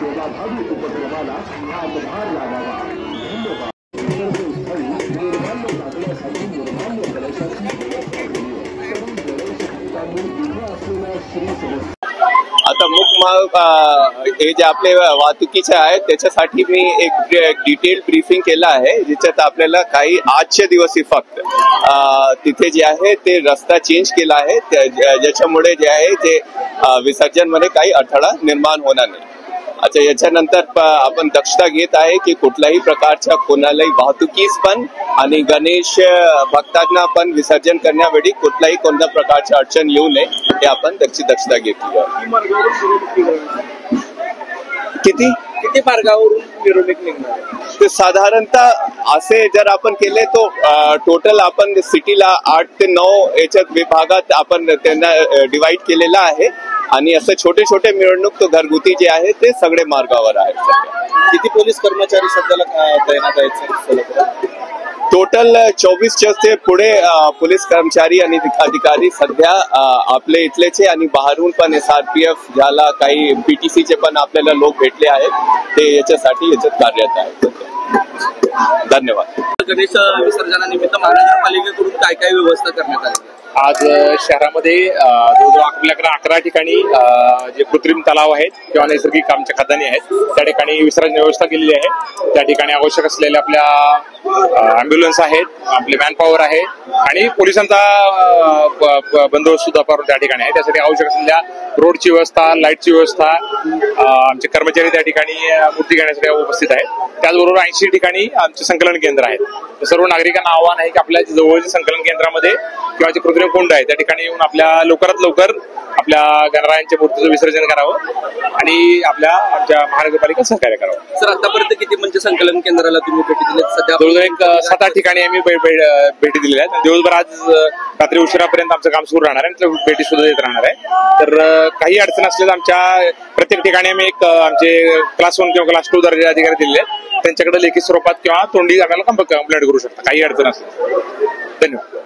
सेवाभावी उपक्रमाला हातभार लावावा। आता हे जे आपले वाहतुकीचे आहेत त्याच्यासाठी मी एक डिटेल ब्रीफिंग केलं आहे, ज्याच्यात आपल्याला काही आजच्या दिवशी फक्त तिथे जे आहे ते रस्ता चेंज केला आहे, ज्याच्यामुळे जे आहे ते विसर्जन मध्ये काही अडथळा निर्माण होणार नाही। अच्छा, याच्यानंतर आपण दक्षता घेत आहे की कुठल्याही प्रकारच्या कोणालाही वाहतुकीस पण आणि गणेश भक्तांना पण विसर्जन करण्यावेळी कोणत्या प्रकारची अडचण येऊ नये हे आपण त्याची दक्षता घेतली आहे। किती मार्गावरून मिरवणूक निघणार? ते साधारणतः असे जर आपण केले तो टोटल आपण सिटीला 8 ते 9 याच्यात विभागात आपण त्यांना डिवाइड केलेला आहे आणि असे छोटे छोटे मिरवणूक तो घरगुती जे आहे ते सगळे मार्गावर आहेत। किती पोलीस कर्मचारी सध्याला तैनात आहेत? टोटल 24 ते पुढे पोलीस कर्मचारी आणि अधिकारी सध्या आपले इथलेचे आणि बाहेरून पण SRPF झाला, काही PTCचे पण आपल्याला लोक भेटले आहेत, ते याच्यासाठी याच्यात कार्यरत आहेत। धन्यवाद। गणेश विसर्जनानिमित्त महानगरपालिकेकडून काय काय व्यवस्था करण्यात आली? आज शहरामध्ये जवळजवळ आपल्याकडे 11 ठिकाणी जे कृत्रिम तलाव आहेत किंवा नैसर्गिक आमच्या खदानी आहेत त्या ठिकाणी विसर्जन व्यवस्था केलेली आहे। त्या ठिकाणी आवश्यक असलेले आपल्या अँब्युलन्स आहेत, आपले मॅनपॉवर आहे आणि पोलिसांचा बंदोबस्त सुद्धा त्या ठिकाणी आहे। त्यासाठी आवश्यक असलेल्या रोडची व्यवस्था, लाईटची व्यवस्था, आमचे कर्मचारी त्या ठिकाणी मूर्ती घेण्यासाठी उपस्थित आहेत। त्याचबरोबर 80 ठिकाणी आमचे संकलन केंद्र आहेत। सर्व नागरिकांना आव्हान आहे की आपल्या जवळच्या संकलन केंद्रामध्ये किंवा जे कृत्रिम कुंड आहे त्या ठिकाणी येऊन आपल्या लवकरात लवकर आपल्या गणरायांच्या मूर्तीचं विसर्जन करावं आणि आमच्या महानगरपालिका सहकार्य करावं। सर, आतापर्यंत किती म्हणजे संकलन केंद्राला तुम्ही भेटी दिल्यात? सध्या जवळजवळ एक 7-8 ठिकाणी आम्ही भेटी दिलेल्या आहेत। दिवसभर आज रात्री उशिरापर्यंत आमचं काम सुरू राहणार आहे, भेटी सुद्धा देत राहणार आहे। तर काही अडचण असल्यास आमच्या प्रत्येक ठिकाणी आम्ही एक आमचे क्लास 1 किंवा क्लास 2 दर्जाचे अधिकारी दिलेले आहेत, त्यांच्याकडे लेखी स्वरूपात किंवा तोंडी आम्हाला कंप्लेंट करू शकता काही अडचण असल्यास। धन्यवाद।